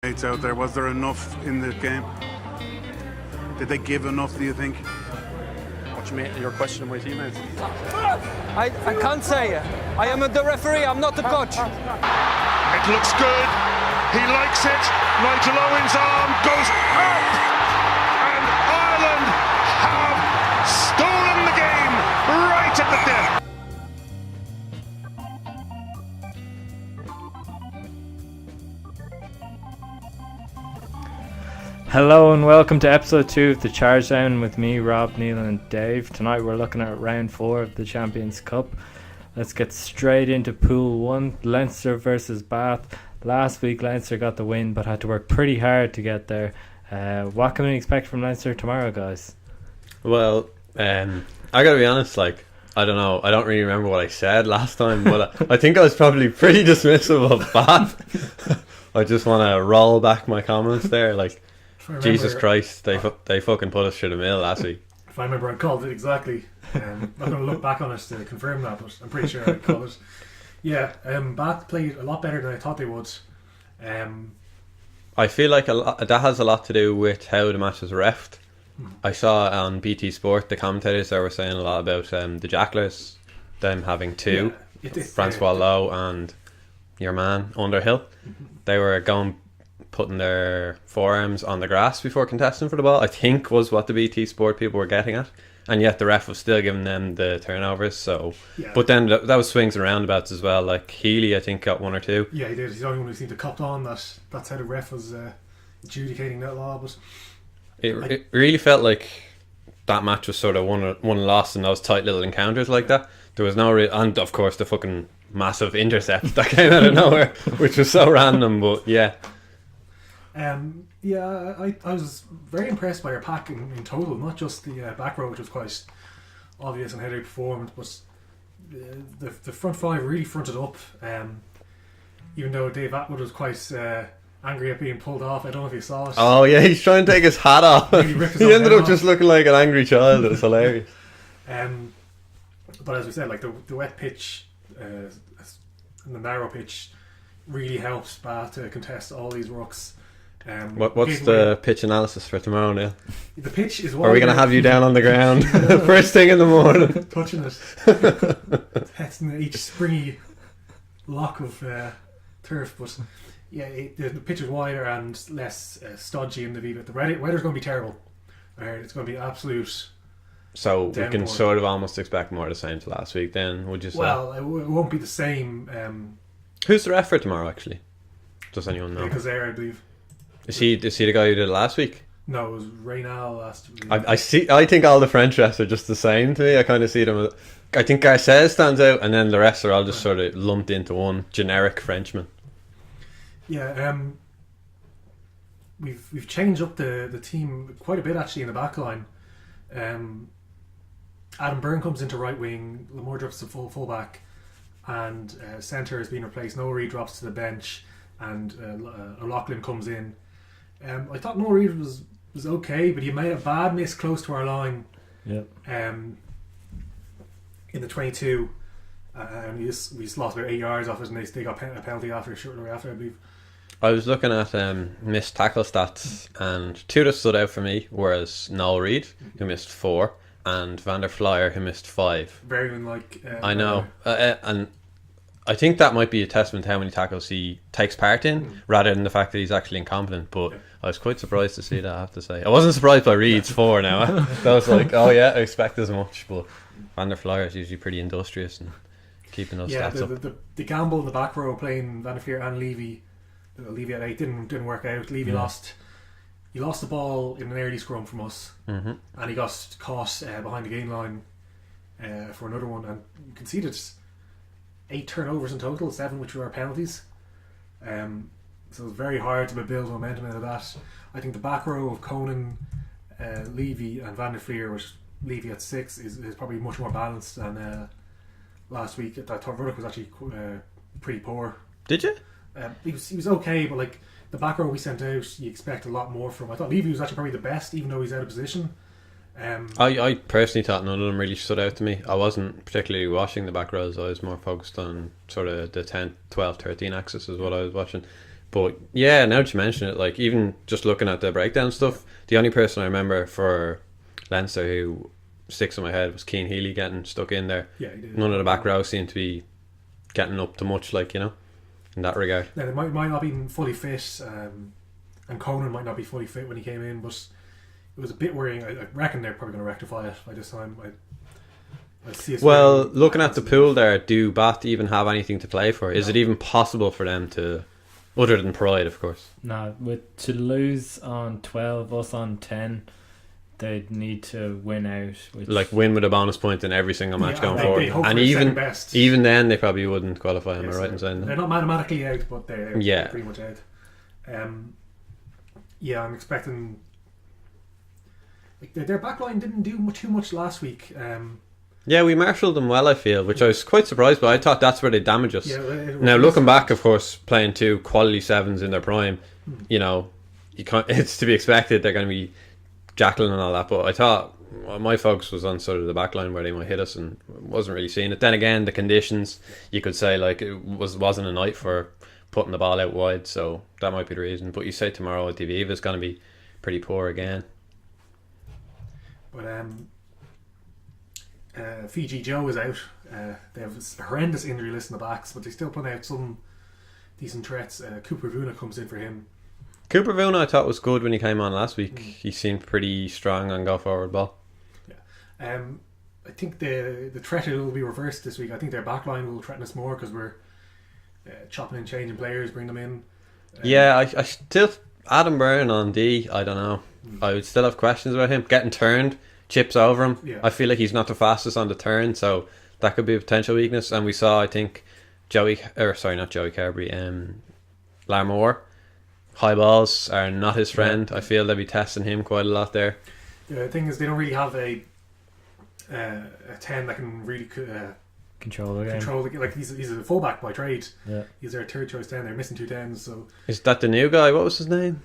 out there. Was there enough in the game? Did they give enough, do you think? What do you mean? You're questioning my teammates? I can't say. I am the referee, I'm not the coach. It looks good. He likes it. Nigel Owen's arm goes up. And Ireland have stolen the game right at the death. Hello and welcome to episode 2 of the Charge Down with me, Rob, Neil and Dave. Tonight we're looking at round 4 of the Champions Cup. Let's get straight into Pool 1, Leinster versus Bath. Last week Leinster got the win but had to work pretty hard to get there. What can we expect from Leinster tomorrow, guys? Well, I gotta be honest, I don't know, I don't really remember what I said last time, but I think I was probably pretty dismissive of Bath. I just want to roll back my comments there, Jesus Christ, they fucking put us through the mill last week. If I remember, I called it exactly. I'm not going to look back on it to confirm that, but I'm pretty sure I called it. Yeah, Bath played a lot better than I thought they would. I feel like that has a lot to do with how the match was reffed. I saw on BT Sport the commentators there were saying a lot about the Jacklers, them having two, Francois Lowe and your man Underhill. They were putting their forearms on the grass before contesting for the ball, I think was what the BT Sport people were getting at, and yet the ref was still giving them the turnovers. So, yeah. But then that was swings and roundabouts as well. Like Healy, I think, got one or two. Yeah, he did. He's the only one who seemed to copped on that's how the ref was adjudicating that law. But it really felt like that match was sort of one lost in those tight little encounters like that. There was no real, and of course the fucking massive intercept that came out of nowhere, which was so random. But yeah. I was very impressed by our pack in total, not just the back row, which was quite obvious in how they performed, but the front five really fronted up, even though Dave Atwood was quite angry at being pulled off. I don't know if you saw it. Oh yeah, he's trying to take his hat off. He ended up just looking like an angry child. It was hilarious. But as we said, the wet pitch and the narrow pitch really helps Bath to contest all these rucks. What's the pitch analysis for tomorrow, Neil? The pitch is. Are we going to have you down on the ground first thing in the morning, touching it, testing each springy lock of turf? But yeah, the pitch is wider and less stodgy in the view. The weather's going to be terrible. It's going to be absolute. So we can sort of almost expect more of the same to last week. Then would you say? Well, it won't be the same. Who's the ref for tomorrow? Actually, does anyone know? Because I believe. Is he the guy who did it last week? No, it was Reynal last week. I think all the French refs are just the same to me. I kind of see them. I think Garcez stands out, and then the rest are all just sort of lumped into one generic Frenchman. Yeah, we've changed up the team quite a bit actually in the back line. Adam Byrne comes into right wing, Lamore drops to full-back, and centre has been replaced. Noah Reid drops to the bench, and O'Loughlin comes in. I thought Noah Reid was okay, but he made a bad miss close to our line. Yeah. In the 22, and we just lost about 8 yards off it, and they got a penalty shortly after, I believe. I was looking at missed tackle stats, and two that stood out for me was Noel Reid, who missed 4, and Van der Flyer, who missed 5. Very unlike. I know, and I think that might be a testament to how many tackles he takes part in, rather than the fact that he's actually incompetent. But I was quite surprised to see that, I have to say. I wasn't surprised by Reid's 4 now. That was like, oh yeah, I expect as much. But Van der Flyer is usually pretty industrious and keeping those stats up. The gamble in the back row playing Van der Fleer and Levy at 8 didn't work out. Levy lost the ball in an early scrum from us, and he got caught behind the gain line for another one, and conceded 8 turnovers in total, 7 which were penalties. So it was very hard to build momentum out of that. I think the back row of Conan, Levy and Van der Fleer, with Levy at 6, is probably much more balanced than last week. I thought Ruddock was actually pretty poor. Did you? He was okay, but the back row we sent out, you expect a lot more from. I thought Levy was actually probably the best, even though he's out of position. I personally thought none of them really stood out to me. I wasn't particularly watching the back rows. I was more focused on sort of the 10, 12, 13 axis is what I was watching. But yeah, now that you mention it, like even just looking at the breakdown stuff, the only person I remember for Leinster who sticks in my head was Keane Healy getting stuck in there. Yeah, he did. None of the back row seemed to be getting up to much, like, you know, in that regard. Now, they might not be fully fit, and Conan might not be fully fit when he came in, but it was a bit worrying. I reckon they're probably going to rectify it by this time. I see us Well, winning. looking at the pool there, do Bath even have anything to play for? Is it even possible for them to, other than Pride, of course? No, with Toulouse on 12, us on 10, they'd need to win out. Which, Like win with a bonus point in every single match Yeah, going they forward. hope And for second even best. then, they probably wouldn't qualify. Am I right in saying They're that? not mathematically out, but they're Yeah. pretty much out. Yeah, I'm expecting. Like their backline didn't do too much last week. Yeah, we marshalled them well, I feel, which I was quite surprised by. I thought that's where they damaged us. Yeah, it Now, was- looking back, of course, playing two quality sevens in their prime, you know, you can't. It's to be expected. They're going to be jackling and all that. But I thought my focus was on sort of the back line where they might hit us, and wasn't really seeing it. Then again, the conditions, you could say, like, it wasn't a night for putting the ball out wide, so that might be the reason. But you say tomorrow at Diviva is going to be pretty poor again. But Fiji Joe is out. They have a horrendous injury list in the backs, but they still put out some decent threats. Cooper Vuna comes in for him. Cooper Vuna I thought was good when he came on last week. He seemed pretty strong on go forward ball. I think the threat will be reversed this week. I think their backline will threaten us more because we're chopping and changing players, bring them in. Yeah, I still Adam Byrne on D. I don't know. I would still have questions about him getting turned, chips over him. Yeah. I feel like he's not the fastest on the turn, so that could be a potential weakness. And we saw, I think, not Joey Carberry, Larmore. High balls are not his friend. I feel they'll be testing him quite a lot there. The thing is, they don't really have a 10 that can really control the game. control the game. Like he's a fullback by trade. Yeah. He's their third choice 10. They're missing 2 10s, so Is that the new guy? What was his name?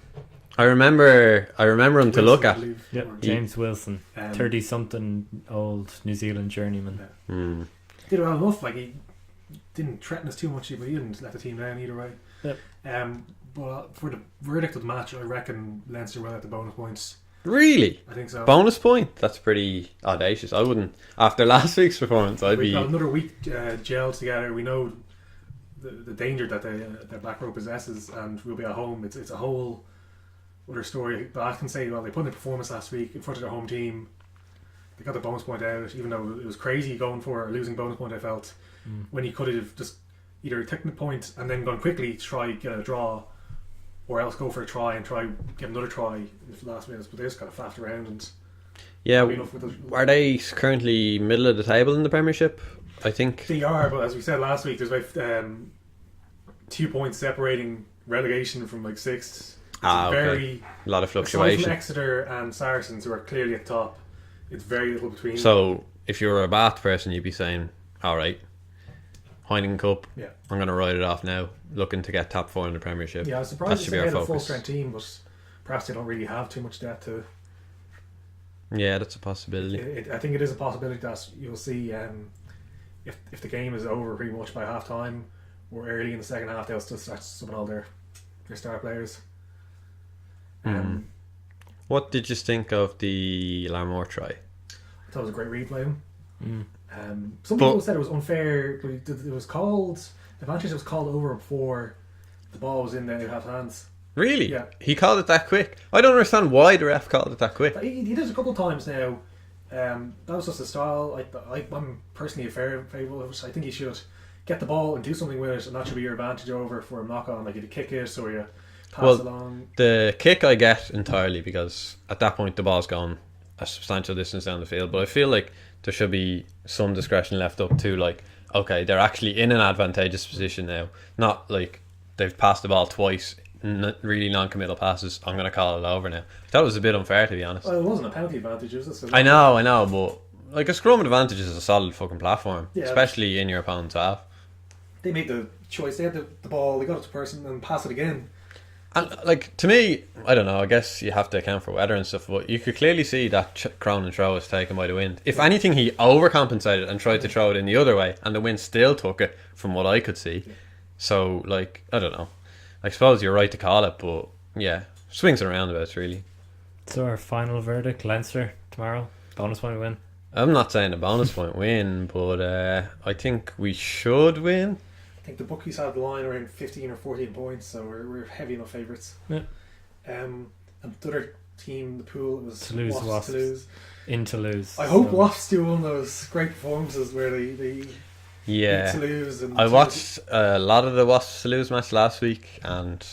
I remember him to look Wilson, I at. believe, Yep, or- James Wilson, Um, 30-something old New Zealand journeyman. Hmm. did well enough. Like he didn't threaten us too much, but he didn't let the team down either way. Yep. But for the verdict of the match, I reckon Leinster will at the bonus points. Really? I think so. Bonus point? That's pretty audacious. I wouldn't. After last week's performance, I'd We've be. got another week gelled together. We know the danger that their back row possesses, and we'll be at home. It's a whole other story. But I can say, well, they put in a performance last week in front of their home team. They got the bonus point out, even though it was crazy going for a losing bonus point. I felt when you could have just either taken the point and then gone quickly to try get a draw, or else go for a try and try get another try in the last minutes. But they just kind of faffed around and Yeah, enough with the, are they currently middle of the table in the Premiership? I think. they are. But as we said last week, there's about 2 points separating relegation from like sixth. It's Okay. very A lot of aside from fluctuation. Exeter and Saracens, who are clearly at top, it's very little between. So, if you were a Bath person, you'd be saying, alright, Heineken Cup, yeah, I'm going to write it off now, looking to get top 4 in the Premiership. I was That surprised should they be our had a full focus. strength team, but perhaps they don't really have too much depth to. Yeah, that's a possibility. I think it is a possibility that you'll see if the game is over pretty much by half time or early in the second half, they'll still start subbing all their star players. What did you think of the Larmore try? I thought it was a great replay. Some But- people said it was unfair, but it was called. Advantage was called over before the ball was in the half hands. Really? Yeah. He called it that quick? I don't understand why the ref called it that quick. He did it a couple of times now. That was just a style. I'm personally a favourite of it. I think he should get the ball and do something with it, and that should be your advantage over for a knock on. Like you kick it or you pass Well, along. The kick I get entirely, because at that point the ball's gone a substantial distance down the field, but I feel like there should be some discretion left up to, like, okay, they're actually in an advantageous position now, not like they've passed the ball twice, really non-committal passes, I'm going to call it over now. I thought it was a bit unfair, to be honest. Well, it wasn't a penalty advantage, was it? I know, but like a scrum advantage is a solid fucking platform, Yeah. especially in your opponent's half. They made the choice. They had the ball. They got it to person and pass it again. And like, to me, I don't know, I guess you have to account for weather and stuff, but you could clearly see that Cronin throw was taken by the wind. If anything, he overcompensated and tried to throw it in the other way, and the wind still took it, from what I could see. So, like, I don't know. I suppose you're right to call it, but yeah, swings and roundabouts really. So our final verdict: Leinster tomorrow. Bonus point win. I'm not saying a bonus point win, but I think we should win. I think the bookies have the line around 15 or 14 points, so we're heavy enough favourites. Yeah. And the other team, the pool, it was Toulouse Wasps. Wasps. In Toulouse. I hope so. Wasps do one of those great performances where they beat Toulouse. And I watched a lot of the Wasps Toulouse match last week, and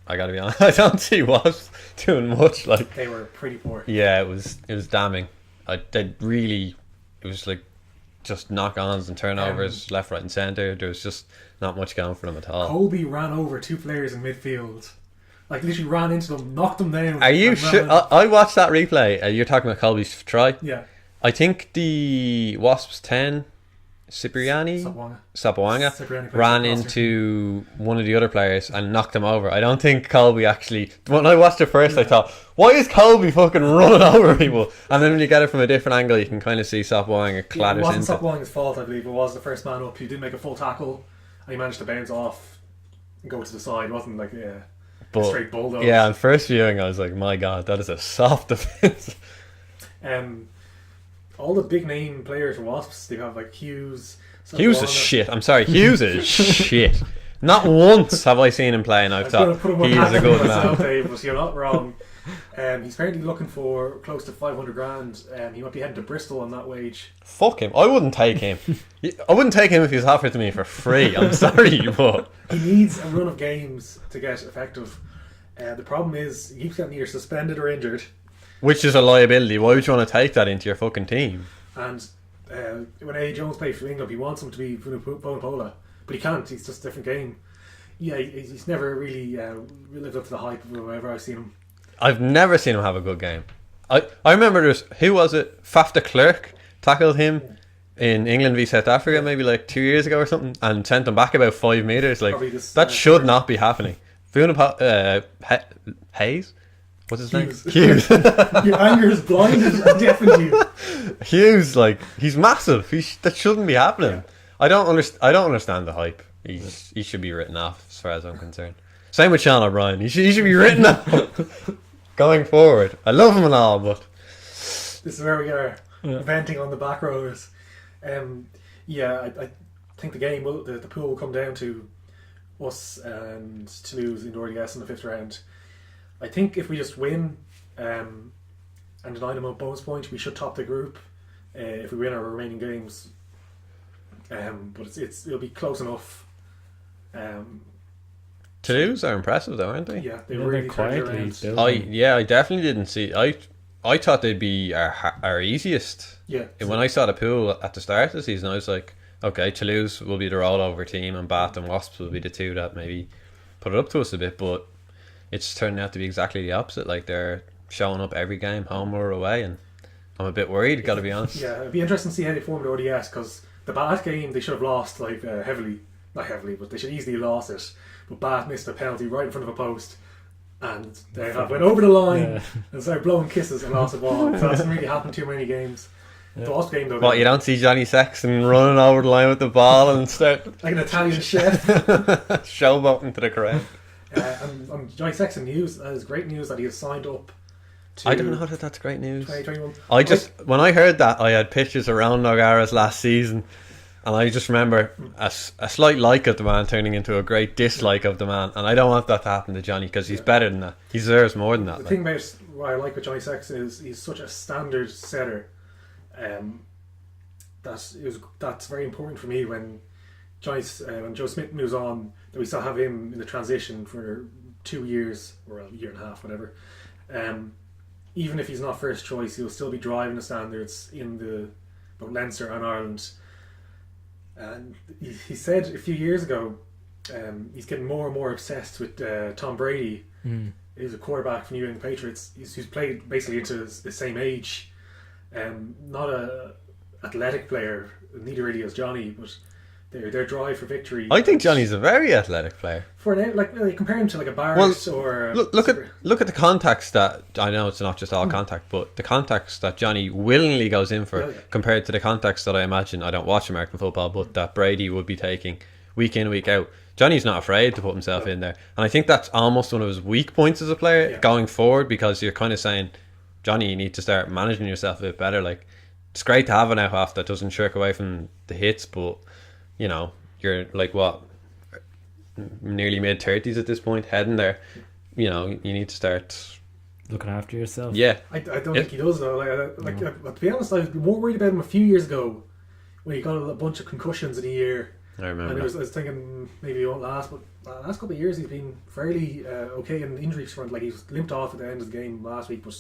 I gotta be honest, I don't see Wasps doing much. Like, they were pretty poor. yeah, it was damning. It was like just knock-ons and turnovers left, right, and centre. There was just not much going for them at all. Colby ran over 2 players in midfield. Like, literally ran into them, knocked them down. Are you and sure? ran. I watched that replay. You're talking about Colby's try. Yeah. I think the Wasps 10, Cipriani, Sapawanga ran into one of the other players and knocked him over. I don't think Colby actually. When I watched it first, I thought, why is Colby fucking running over people? And then when you get it from a different angle, you can kind of see Sapawanga clatters it wasn't into. Sapwanga's fault, I believe. It was the first man up. He did make a full tackle, and he managed to bounce off and go to the side. It wasn't like a straight bulldog. Yeah, on first viewing, I was like, my God, that is a soft defense. All the big name players for Wasps, they have like Hughes. Hughes is shit. I'm sorry, Hughes is shit. Not once have I seen him play and I've thought he is a good man. Dave, but you're not wrong. He's apparently looking for close to 500 grand. He might be heading to Bristol on that wage. Fuck him. I wouldn't take him. I wouldn't take him if he was offered to me for free. I'm sorry, but he needs a run of games to get effective. The problem is he keeps getting either suspended or injured. Which is a liability. Why would you want to take that into your fucking team? And when A. Jones played for England, he wants him to be Bonapola, but he can't. He's just a different game. Yeah, he's never really lived up to the hype of wherever I've seen him. I've never seen him have a good game. I remember who was it? Faf de Klerk tackled him in England v South Africa maybe like 2 years ago or something and sent him back about 5 metres. Like, that should not be happening. Hayes? What's his name? Hughes. Your anger is blinded and deafened you. Hughes, like, he's massive. That shouldn't be happening. Yeah. I don't understand the hype. He should be written off as far as I'm concerned. Same with Sean O'Brien. He should be written off going forward. I love him and all, but this is where we are venting on the back rowers. I think the game the pool will come down to us and Toulouse in Dordigas in the 5th round. I think if we just win and deny them a bonus point, we should top the group if we win our remaining games. But it'll be close enough. Toulouse are impressive though, aren't they? Yeah, they really quietly building. I definitely didn't see. I thought they'd be our easiest. Yeah. When I saw the pool at the start of the season, I was like, okay, Toulouse will be the rollover team, and Bath and Wasps will be the two that maybe put it up to us a bit. But it's turned out to be exactly the opposite. Like, they're showing up every game, home or away, and I'm a bit worried, gotta be honest. Yeah, it'd be interesting to see how they form the ODS, because the Bath game they should have lost heavily. Not heavily, but they should easily have lost it. But Bath missed a penalty right in front of a post, and they went over the line and started blowing kisses and lost the ball. So that doesn't really happen too many games. The Wasp game though. What, you don't see Johnny Sexton running over the line with the ball and start like an Italian chef showboating to the crowd? And Johnny Sexton news is great news that he has signed up to I don't know that that's great news. 2021. When I heard that, I had pictures around O'Gara's last season, and I just remember a slight like of the man turning into a great dislike of the man, and I don't want that to happen to Johnny, because he's better than that. He deserves more than that. The thing about what I like with Johnny Sexton is he's such a standard setter. That's very important for me when Joe Smith moves on, that we still have him in the transition for 2 years or a year and a half, whatever. Even if he's not first choice, he'll still be driving the standards in both Leinster and Ireland. And he said a few years ago, he's getting more and more obsessed with Tom Brady. He's a quarterback from New England Patriots. He's played basically into the same age. Not a athletic player, neither really is Johnny, but their drive for victory. I think Johnny's a very athletic player. For an compare him to like a Barrett or look at the contacts that, I know it's not just all contact, but the contacts that Johnny willingly goes in for compared to the contacts that I imagine, I don't watch American football, but that Brady would be taking week in, week out. Johnny's not afraid to put himself in there, and I think that's almost one of his weak points as a player going forward, because you're kind of saying, Johnny, you need to start managing yourself a bit better. Like, it's great to have an out half that doesn't shirk away from the hits, but you know, you're like what, nearly mid-30s at this point, heading there. You know, you need to start looking after yourself. Yeah, I don't think he does though. To be honest, I was more worried about him a few years ago when he got a bunch of concussions in a year. I remember. And I was thinking maybe he won't last, but the last couple of years he's been fairly okay in the injuries front. Like, he was limped off at the end of the game last week, but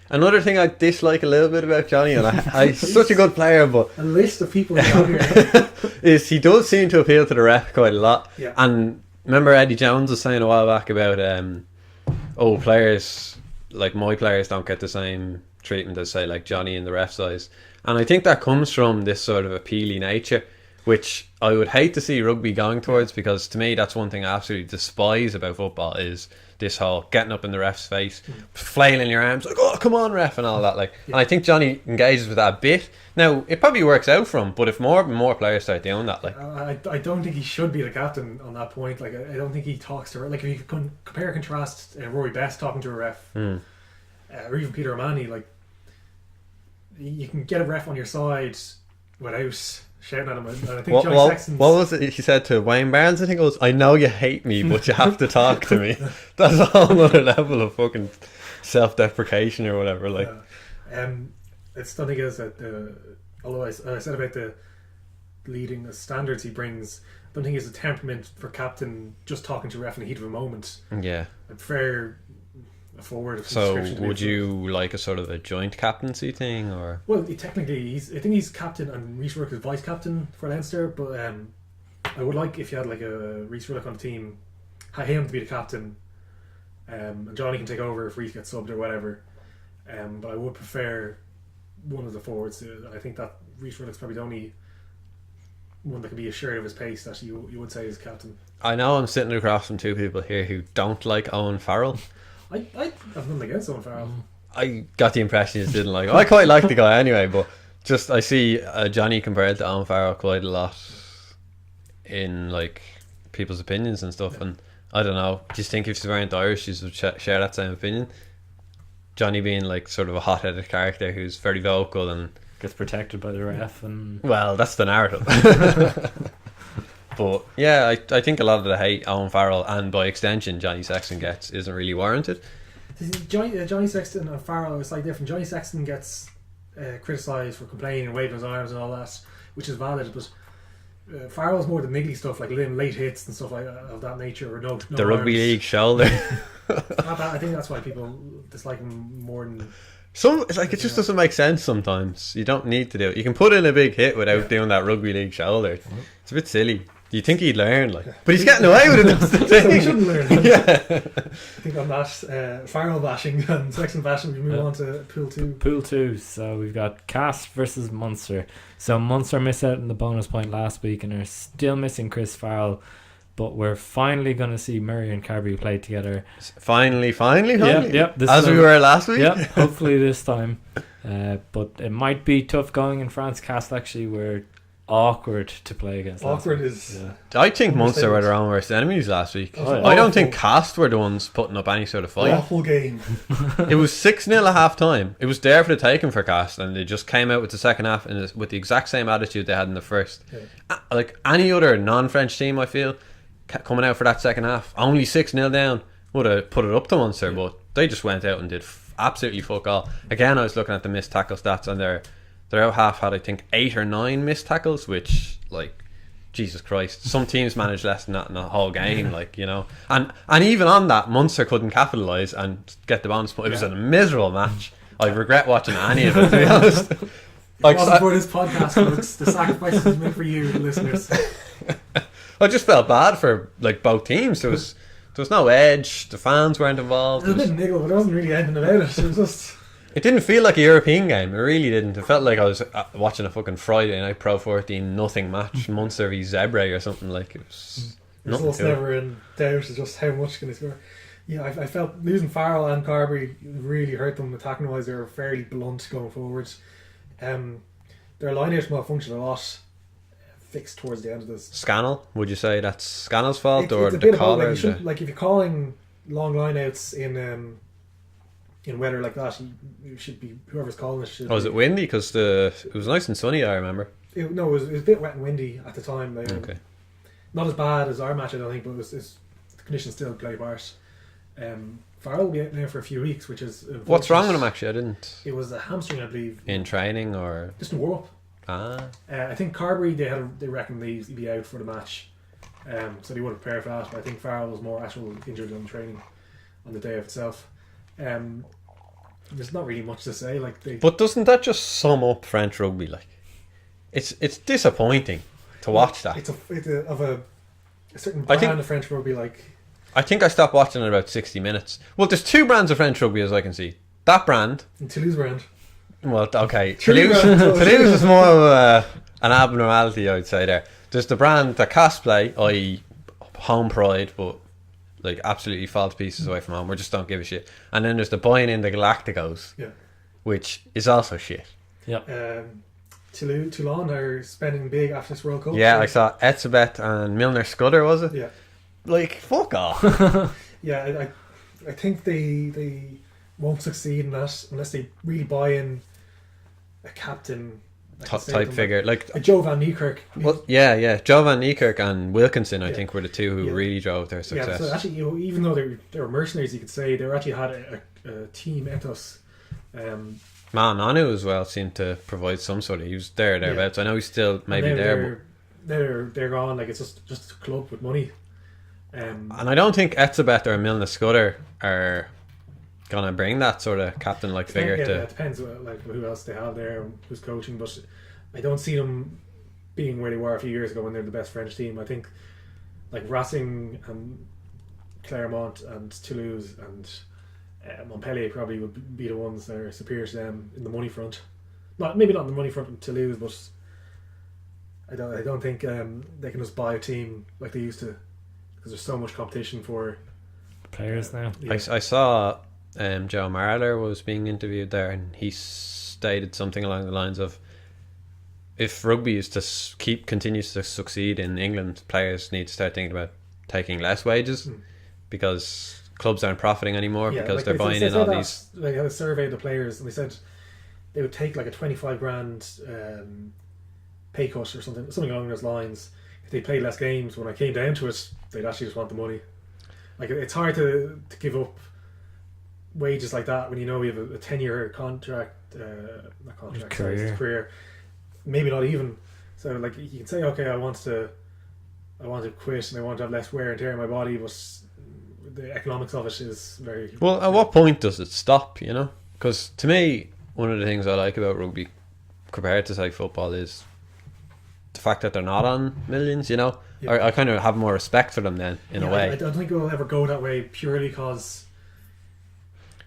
another thing I dislike a little bit about Johnny, and he's such a good player, but a list of people down here is he does seem to appeal to the ref quite a lot. Yeah. And remember Eddie Jones was saying a while back about players like my players don't get the same treatment as, say, like Johnny in the ref's eyes, and I think that comes from this sort of appealing nature, which I would hate to see rugby going towards, because to me that's one thing I absolutely despise about football, is this whole getting up in the ref's face, flailing your arms like, oh come on ref, and all that. Like, and I think Johnny engages with that a bit. Now it probably works out for him, but if more and more players start doing that, like, I don't think he should be the captain on that point. Like, I don't think he talks to, like, if you compare and contrast Rory Best talking to a ref, or even Peter O'Mahony, like, you can get a ref on your side without shouting at him. And I think Johnny Sexton's... What was it he said to Wayne Barnes? I think it was, I know you hate me, but you have to talk to me. That's a whole other level of fucking self-deprecation or whatever. Like, it's don't think it is that. Although I said about the leading the standards he brings, I don't think he has a temperament for captain just talking to a ref in the heat of a moment. Yeah, I prefer a forward. Of so would you like a sort of a joint captaincy thing, or? Well, technically, I think he's captain and Rhys Ruddock is vice captain for Leinster. But I would like, if you had like a Rhys Ruddock on the team, have him to be the captain, and Johnny can take over if Rhys gets subbed or whatever. But I would prefer one of the forwards. I think that Rhys Ruddock's probably the only one that can be assured of his pace that you would say is captain. I know I'm sitting across from two people here who don't like Owen Farrell. I have nothing against Owen Farrell. I got the impression you didn't like him. I quite like the guy anyway, but just I see Johnny compared to Owen Farrell quite a lot in like people's opinions and stuff, and I don't know, do you think if she weren't Irish you would share that same opinion? Johnny being like sort of a hot-headed character who's very vocal and gets protected by the ref, and well, that's the narrative. But yeah, I think a lot of the hate Owen Farrell, and by extension Johnny Sexton, gets isn't really warranted. Johnny Sexton and Farrell are slightly different. Johnny Sexton gets criticised for complaining and waving his arms and all that, which is valid, but Farrell's more the niggly stuff, like late hits and stuff like of that nature, or no the rugby league shoulder. I think that's why people dislike him more than it's like, it just doesn't make sense sometimes. You don't need to do it. You can put in a big hit without doing that rugby league shoulder. It's a bit silly. Do you think he'd learn? Like, but he's getting away with it. That's the thing. He shouldn't learn. Yeah. I think on that Farrell bashing and Sexton bashing, we move on to Pool 2. Pool 2. So we've got Cast versus Munster. So Munster missed out on the bonus point last week, and are still missing Chris Farrell. But we're finally going to see Murray and Carbery play together. Finally. Yep. As we were last week. Yep. Hopefully this time. But it might be tough going in France. Cast actually were awkward to play against. Awkward is. Yeah. I think Munster were their own worst enemies last week. I don't think Cast were the ones putting up any sort of fight. Awful game. It was 6-0 at half time. It was there for the taking for Cast, and they just came out with the second half and with the exact same attitude they had in the first. Yeah. Like any other non-French team, I feel, coming out for that second half, only 6-0 down, would have put it up to Munster, but they just went out and did absolutely fuck all. Again, I was looking at the missed tackle stats, and their out half had, I think, 8 or 9 missed tackles, which, like, Jesus Christ, some teams managed less than that in the whole game, like, you know. And even on that, Munster couldn't capitalise and get the bonus point. It was a miserable match. I regret watching any of it, to be honest. Like, it wasn't for this podcast, folks. The sacrifices is made for you, the listeners. I just felt bad for, like, both teams. There was no edge. The fans weren't involved. It was a bit niggle, but there wasn't really anything about it. It was just... It didn't feel like a European game. It really didn't. It felt like I was watching a fucking Friday night Pro 14 nothing match, Munster v Zebre or something. Like, it was nothing. It's never in doubt of just how much can they score. Yeah, I felt losing Farrell and Carbery really hurt them attacking wise. They were fairly blunt going forwards. Their line-out malfunctioned a lot. fixed towards the end of this. Scannell, would you say that's Scannell's fault or It's a the bit about, caller? like, you shouldn't, like if you're calling long lineouts in weather like that, you should be, whoever's calling it should. Was it windy? Because it was nice and sunny, I remember. It was a bit wet and windy at the time. Okay. Not as bad as our match, I don't think, but the conditions still play harsh. Farrell will be out now for a few weeks, which is What's wrong with him actually? I didn't. It was a hamstring, I believe. In training or? Just in warm up. I think Carberry they reckon he'd be out for the match, so they would have prepared for that. But I think Farrell was more actual injured on training on the day of itself. There's not really much to say. But doesn't that just sum up French rugby? Like, it's disappointing to watch that. It's of a certain brand of French rugby. I think I stopped watching at about 60 minutes. Well, there's two brands of French rugby as I can see. That brand. And Toulouse brand. Well, okay. Toulouse is more of an abnormality, I would say there. There's the brand that Cass play, i.e. home pride, but like absolutely false pieces away from home. We just don't give a shit. And then there's the buying in the Galacticos, which is also shit. Yeah. Toulon are spending big after this World Cup. Yeah, I saw Etzebeth and Milner Scudder, was it? Yeah. Like, fuck off. Yeah, I think they won't succeed in that unless they really buy in a captain type figure. Like Joe Van Niekerk. Well, yeah. Joe Van Niekerk and Wilkinson, I think, were the two who really drove their success. Yeah, so actually, even though they were mercenaries, you could say they actually had a team ethos. Man, Anu as well seemed to provide some sort of. He was thereabouts. I know he's still maybe there, but they're gone. Like, it's just a club with money. And I don't think Etzebeth or Milner Scudder are gonna bring that sort of captain-like figure to. Yeah, it depends who else they have there, who's coaching. But I don't see them being where they were a few years ago when they're the best French team. I think like Racing and Clermont and Toulouse and Montpellier probably would be the ones that are superior to them in the money front. Maybe not in the money front in Toulouse, but I don't think they can just buy a team like they used to, because there's so much competition for players now. I saw Joe Marler was being interviewed there, and he stated something along the lines of, if rugby is to continues to succeed in England, players need to start thinking about taking less wages because clubs aren't profiting anymore because they're buying in all these. They had a survey of the players, and they said they would take like a 25 grand pay cut or something along those lines if they played less games. When I came down to it, they'd actually just want the money. Like, it's hard to give up wages like that when you know we have a 10-year career, maybe not even. So like, you can say, okay, I want to quit and I want to have less wear and tear in my body, but the economics of it is very. Well, at what point does it stop? You know, because to me, one of the things I like about rugby compared to say football is the fact that they're not on millions. You know, I kind of have more respect for them then in a way. I don't think it will ever go that way purely because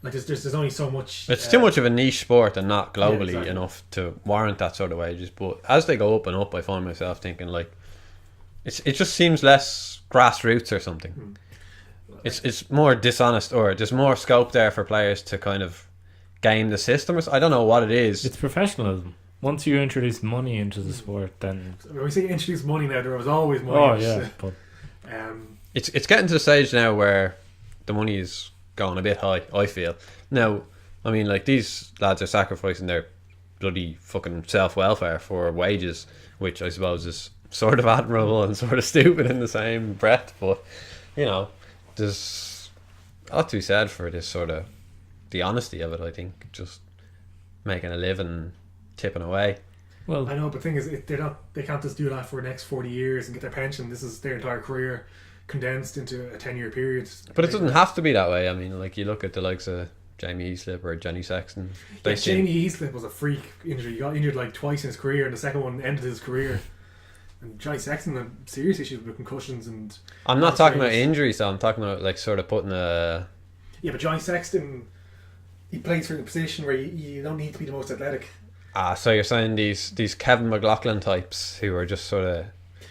like there's only so much. It's too much of a niche sport and not globally enough to warrant that sort of wages. But as they go up and up, I find myself thinking like it just seems less grassroots or something. It's more dishonest, or there's more scope there for players to kind of game the system. I don't know what it is. It's professionalism. Once you introduce money into the sport, then when we say introduce money now, there was always money. Oh yeah, but it's getting to the stage now where the money is going a bit high, I feel. Now, I mean, like, these lads are sacrificing their bloody fucking self-welfare for wages, which I suppose is sort of admirable and sort of stupid in the same breath, but you know, there's a lot to be said for this sort of the honesty of it. I think just making a living, tipping away. Well, I know, but the thing is, they can't just do that for the next 40 years and get their pension. This is their entire career condensed into a 10-year period. But it doesn't have to be that way. I mean, like, you look at the likes of Jamie Heaslip or Johnny Sexton. Jamie Heaslip was a freak injury. He got injured like twice in his career, and the second one ended his career. And Johnny Sexton had serious issues with concussions and. I'm not talking about injuries, though. I'm talking about like sort of putting a. Yeah, but Johnny Sexton, he plays for a position where you don't need to be the most athletic. So you're saying these Kevin McLaughlin types who are just sort of.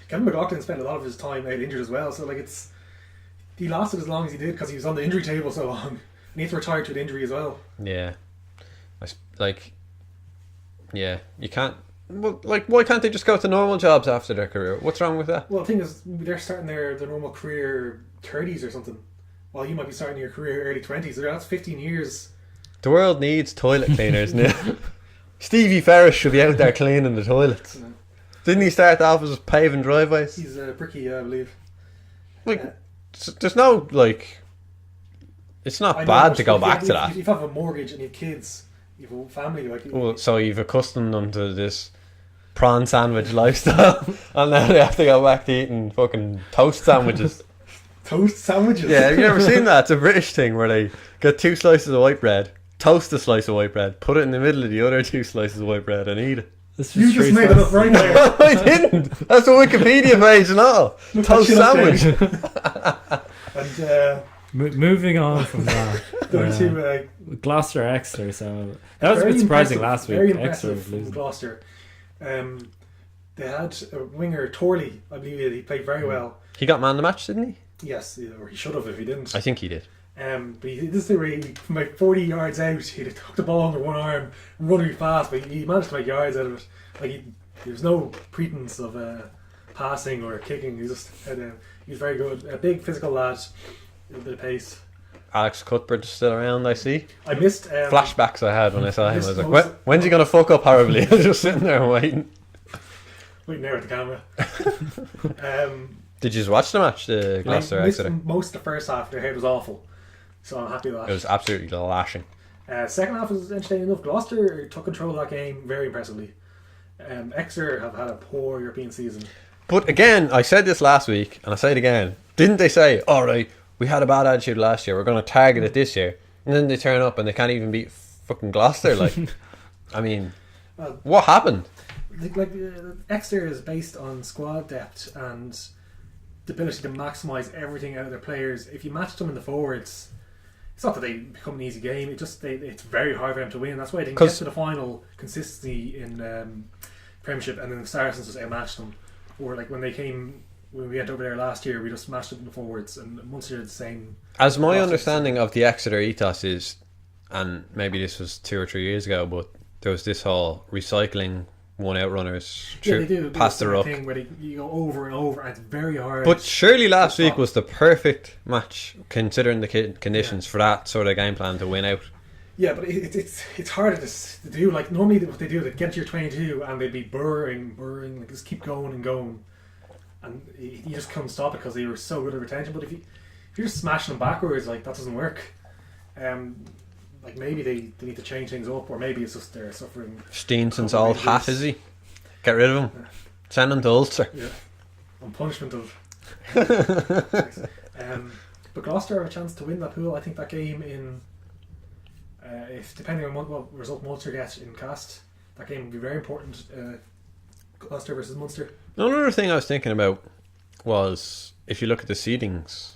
Kevin McLaughlin spent a lot of his time out injured as well, so like he lasted as long as he did because he was on the injury table so long, and he had to retire to an injury as well. Yeah, you can't. Well, like, why can't they just go to normal jobs after their career? What's wrong with that? Well, the thing is, they're starting their normal career 30s or something, while you might be starting your career early 20s. So that's 15 years. The world needs toilet cleaners now. Stevie Ferris should be out there cleaning the toilets. Yeah. Didn't he start off as paving driveways? He's bricky, I believe. Like, there's no, like... It's not I know, bad but to go if back you- to that. If you have a mortgage and you have kids, you have a family, like... Well, so you've accustomed them to this prawn sandwich lifestyle, and now they have to go back to eating fucking toast sandwiches. Toast sandwiches? Yeah, have you ever seen that? It's a British thing where they get 2 slices of white bread, toast a slice of white bread, put it in the middle of the other 2 slices of white bread and eat it. You just made it up right there. I didn't! That's the Wikipedia page and all. Toast shit up, sandwich. And Moving on from that, going to... Gloucester Exeter. So that was a very bit surprising impressive, last week. Very Exeter impressive was from losing. Gloucester. They had a winger, Torley, I believe he played very well. He got man of the match, didn't he? Yes, or he should have if he didn't. I think he did. But this is the way, from like 40 yards out, he'd have took the ball under one arm, run really fast, but he managed to make yards out of it. Like there was no pretense of passing or kicking. He just had he was very good. A big physical lad, a bit of pace. Alex Cuthbert is still around, I see. I missed Flashbacks I had when I saw him. I was like, most- when's he going to fuck up horribly? I was just sitting there waiting. waiting there at the camera. Did you just watch the match, the Gloucester I missed Exeter? most of the first half. Their head was awful, so I'm happy with It that. was absolutely lashing. Second half was entertaining enough. Gloucester took control of that game very impressively. Exeter have had a poor European season. But again, I said this last week, and I say it again. Didn't they say, alright, we had a bad attitude last year, we're going to target it this year? And then they turn up and they can't even beat fucking Gloucester. Like, I mean, what happened? Exeter is based on squad depth and the ability to maximise everything out of their players. If you match them in the forwards, it's not that they become an easy game. It's very hard for them to win. That's why they didn't get to the final consistently in Premiership, and then the Saracens just outmatched them. Or like when we went over there last year, we just matched them in the forwards, and Munster did the same. As my understanding of the Exeter ethos is, and maybe this was 2 or 3 years ago, but there was this whole recycling one outrunners They do past the ruck thing where you go over and over, and it's very hard. But surely last week was the perfect match considering the conditions for that sort of game plan to win out. Yeah, but it's harder to do. Like normally what they do, they get to your 22 and they'd be burring, like just keep going and going, and you just couldn't stop it because they were so good at retention. But if you're just smashing them backwards, like that doesn't work. Like maybe they need to change things up, or maybe it's just they're suffering. Steenson's old hat, is he? Get rid of him. Send him to Ulster. Yeah, on punishment of. But Gloucester have a chance to win that pool. I think that game in, if depending on what result Munster gets in Cast, that game will be very important. Gloucester versus Munster. Another thing I was thinking about was if you look at the seedings,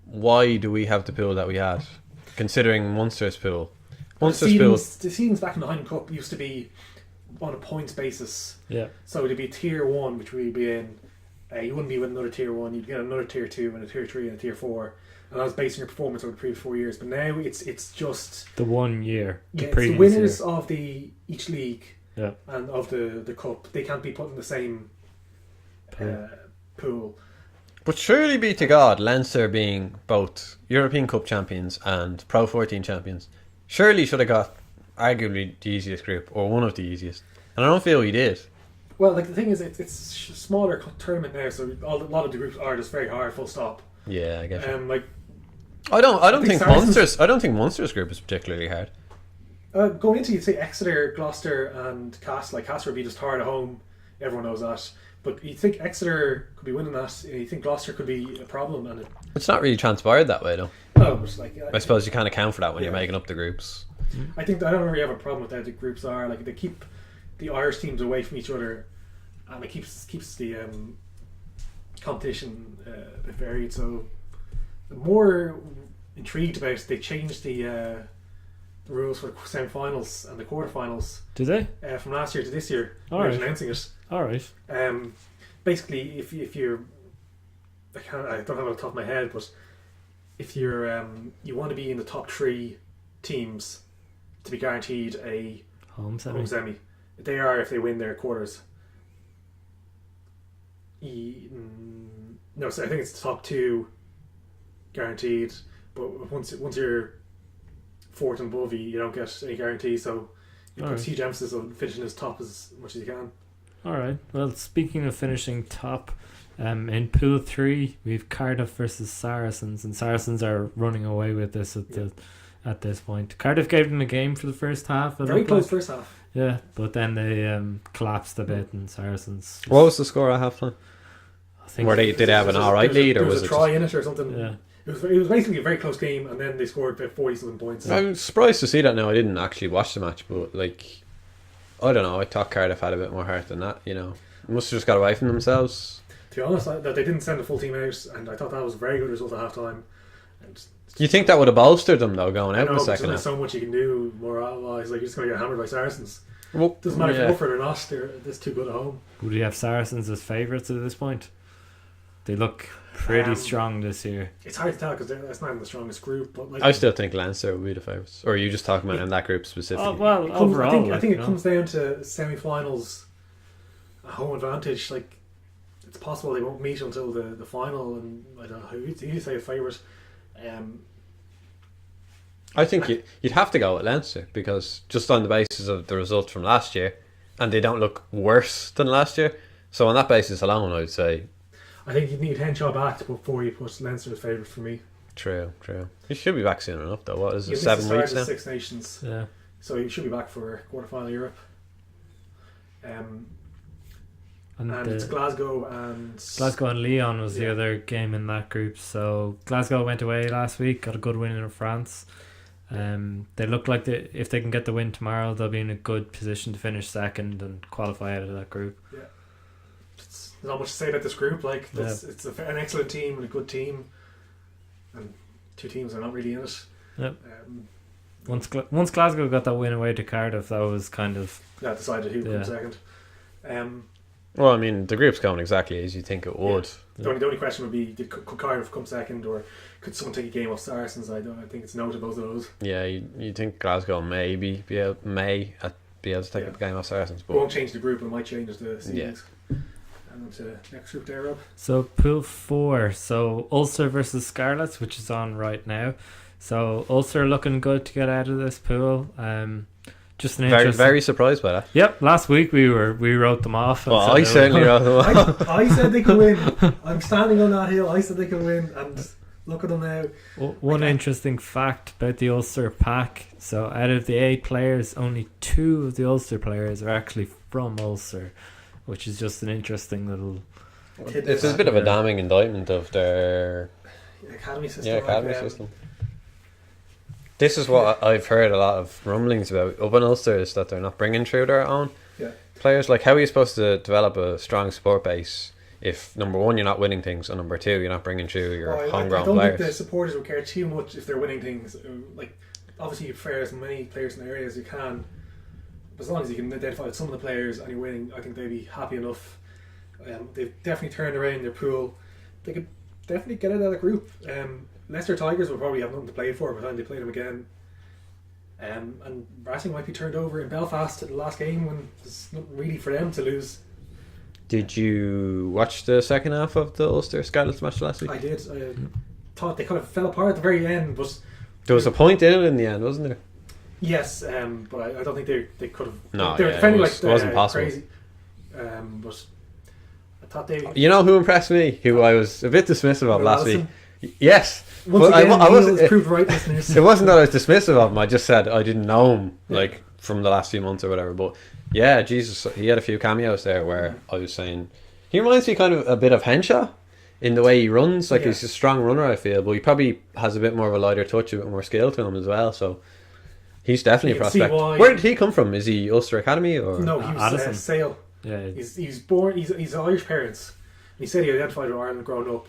why do we have the pool that we had? Considering Munster's pool. Munster's pool. The seedings back in the Highland Cup used to be on a points basis. Yeah. So it'd be tier 1, which we'd be in. You wouldn't be with another tier 1. You'd get another tier 2 and a tier 3 and a tier 4. And that was based on your performance over the previous 4 years. But now it's just The 1 year. it's the previous winners year. of each league Yeah. and of the cup. They can't be put in the same pool. But surely be to God, Leinster being both European Cup champions and Pro 14 champions, surely should have got arguably the easiest group, or one of the easiest. And I don't feel he did. Well, like the thing is, it's a smaller tournament now, so a lot of the groups are just very hard. Full stop. Yeah, I guess. Like I don't think Saracens- Munster's group is particularly hard. going into, you'd say Exeter, Gloucester, and Castle. Like Castle would be just hard at home. Everyone knows that. But you think Exeter could be winning that? You think Gloucester could be a problem? And It's not really transpired that way, though. no, but like I suppose you can't account for that when you're making up the groups. I don't really have a problem with how the groups are. Like they keep the Irish teams away from each other, and it keeps the competition a bit varied. So the more intrigued about they changed the rules for the semi-finals and the quarter-finals Do they? from last year to this year. All They're right. announcing it. Alright. Basically, if you're, I don't have it off the top of my head, but if you're you want to be in the top 3 teams to be guaranteed a Home semi. home semi. They are if they win their quarters. No, so I think it's the top 2 guaranteed. But once you're fourth and above, you don't get any guarantee. So you put huge emphasis on finishing as top as much as you can. All right. Well, speaking of finishing top, in Pool 3, we've Cardiff versus Saracens, and Saracens are running away with this at this point. Cardiff gave them a game for the first half. Very close first half. Yeah, but then they collapsed a bit, and Saracens. What was the score at half time? I think Did they have an alright lead, or was it a try just... in it or something? Yeah. It was basically a very close game, and then they scored about 40-something points. I'm surprised to see that now. I didn't actually watch the match, but like, I don't know. I thought Cardiff had a bit more heart than that. Must have just got away from themselves. To be honest, that they didn't send a full team out, and I thought that was a very good result at half time. You think that would have bolstered them though, going out in the second second half? half? There's so much you can do morale-wise. Like, you're just going to get hammered by Saracens. Well, Doesn't matter if you're Watford or not. They're just too good at home. Would you have Saracens as favourites at this point? They look pretty strong this year. It's hard to tell because that's not even the strongest group. But like, I still think Leinster would be the favourites. Or are you just talking about in that group specifically? Overall, I think it comes down to semi-finals, a home advantage. Like, it's possible they won't meet until the final, and I don't know who you say a favourite. I think you'd have to go with Leinster, because just on the basis of the results from last year, and they don't look worse than last year. So on that basis alone, I would say. I think you need Henshaw back before you put Leinster as favourite for me. True. He should be back soon enough, though. What is it, He 7 weeks now? now? 6 Nations. Yeah. So he should be back for quarter-final Europe. And it's Glasgow and Lyon was the other game in that group. So Glasgow went away last week, got a good win in France. They look like if they can get the win tomorrow, they'll be in a good position to finish second and qualify out of that group. Yeah. There's not much to say about this group. Like, it's an excellent team and a good team, and 2 teams are not really in it. Yep. Once Glasgow got that win away to Cardiff, that was kind of decided who comes second. Well, I mean, the group's going exactly as you think it would. The only question would be, could Cardiff come second, or could someone take a game off Saracens? I think it's no to both of those. Yeah, you think Glasgow may be able to take a game off Saracens, but it won't change the group, it might change the seedings. And to the next group there, Rob. So Pool 4, so Ulster versus Scarlets, which is on right now. So Ulster looking good to get out of this pool. Just an very, very surprised by that. Yep, last week we wrote them off. Well, I certainly wrote them off. I said they could win. I'm standing on that hill. I said they could win, and look at them now. One interesting fact about the Ulster pack: so out of the 8 players, only 2 of the Ulster players are actually from Ulster, which is just an interesting little. It's a bit of a damning indictment of their academy system. Yeah, academy system. This is what I've heard a lot of rumblings about up in Ulster, is that they're not bringing through their own players. Like, how are you supposed to develop a strong support base if, number one, you're not winning things, and number two, you're not bringing through your homegrown players? I don't think the supporters would care too much if they're winning things. Like, obviously you prefer as many players in the area as you can, but as long as you can identify some of the players and you're winning, I think they'd be happy enough. They've definitely turned around their pool. They could definitely get out of the group. Leicester Tigers will probably have nothing to play for by the time they play them again. And Racing might be turned over in Belfast at the last game when there's nothing really for them to lose. Did you watch the second half of the Ulster Scarlets match last week? I did. I thought they kind of fell apart at the very end, but there was a point in it in the end, wasn't there? Yes, but I don't think they could have. No, they were defending it wasn't possible. Crazy. But I thought they. You know who impressed me? Who I was a bit dismissive of last week. Yes. Once again, I wasn't proved right, listeners. It wasn't that I was dismissive of him. I just said I didn't know him, like, from the last few months or whatever. But yeah, Jesus, he had a few cameos there where I was saying he reminds me kind of a bit of Henshaw in the way he runs. Like, he's a strong runner, I feel, but he probably has a bit more of a lighter touch, a bit more skill to him as well. So he's definitely a prospect. Where did he come from? Is he Ulster Academy or? No, he was Sale. Yeah, he's born. He's Irish parents. He said he identified with Ireland growing up.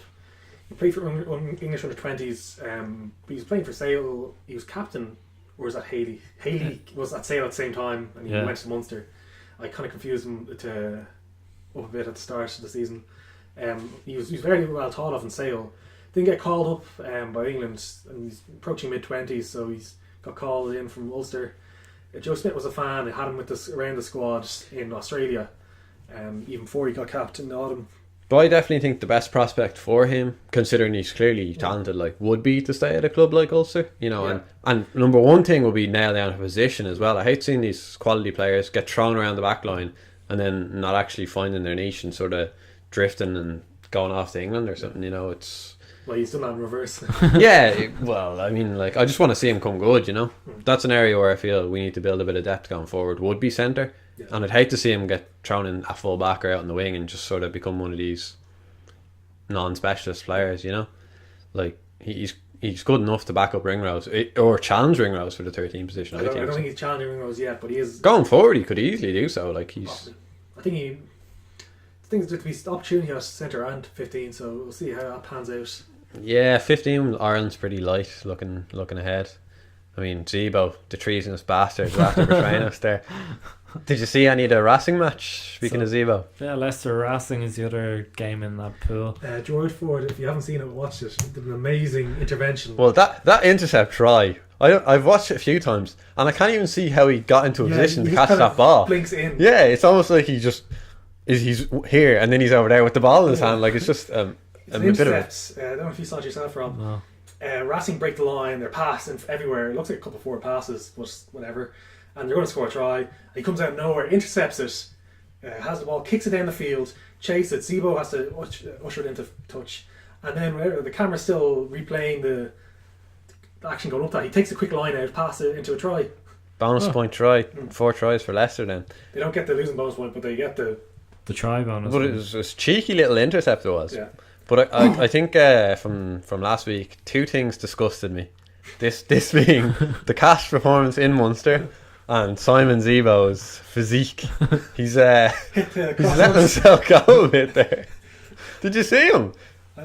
He played for English under-20s. He was playing for Sale. He was captain, or was that Haley? Haley was at Sale at the same time, and he went to Munster. I kind of confused him up a bit at the start of the season. He was very well thought of in Sale. Didn't get called up by England, and he's approaching mid-20s, so he's got called in from Ulster. Joe Smith was a fan. He had him with this around the squad in Australia, even before he got capped in the autumn. But I definitely think the best prospect for him, considering he's clearly talented, like, would be to stay at a club like Ulster, you know. Yeah. And number one thing would be nail down a position as well. I hate seeing these quality players get thrown around the back line and then not actually finding their niche and sort of drifting and going off to England or something, you know. It's Well, he's done that in reverse. well, I mean, like, I just want to see him come good, you know. That's an area where I feel we need to build a bit of depth going forward. Would be centre. Yeah. And I'd hate to see him get thrown in at full back or out in the wing and just sort of become one of these non-specialist players, you know. Like, he's good enough to back up Ringrose or challenge Ringrose for the 13 position. I don't think he's challenging Ringrose yet, but he is going forward. He could easily do so. Like, he's. I think he. I think there's to be opportunity at centre and 15, so we'll see how that pans out. Yeah, 15. Ireland's pretty light looking ahead. I mean, Zebo, the treasonous bastard, after betraying us there. Did you see any of the Racing match? Speaking of Zebo, Yeah, Leicester Racing is the other game in that pool. George Ford, if you haven't seen it, watch it. He did an amazing intervention. well, that intercept try, I've watched it a few times, and I can't even see how he got into a position he to just catch kind that of ball. Blinks in. Yeah, it's almost like he's here and then he's over there with the ball in his hand. Like, it's just a bit of a. Intercepts. I don't know if you saw it yourself, Rob. No. Racing break the line. They're passing everywhere. It looks like a couple of forward passes, but whatever. And they're going to score a try. He comes out of nowhere, intercepts it, has the ball, kicks it down the field, chases it. Zebo has to usher it into touch, and then whenever the camera's still replaying the action going up that, he takes a quick line out, passes it into a try. Bonus point try. 4 tries for Leicester then. They don't get the losing bonus point, but they get the try bonus. But it was a cheeky little intercept it was. yeah. But I think from last week, 2 things disgusted me. This being the Cash performance in Munster and Simon Zebo's physique. He's letting himself go a bit there. Did you see him?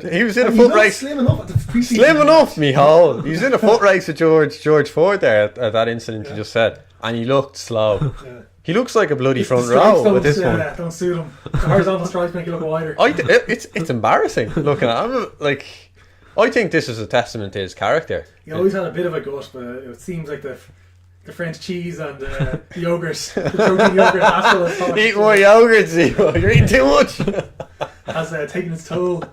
He was in a foot race. Slim enough at the preseason. Slim enough, Michal. He was in a foot race with George Ford there at that incident you just said, and he looked slow. Yeah. He looks like a bloody The front stripes row with this one. don't suit him. The horizontal stripes make you look wider. It's embarrassing looking at him. Like, I think this is a testament to his character. He always had a bit of a gut, but it seems like the French cheese and the yogurt, the protein yogurt, has Eat more yogurt, Zebo. You're eating too much. has taken its toll.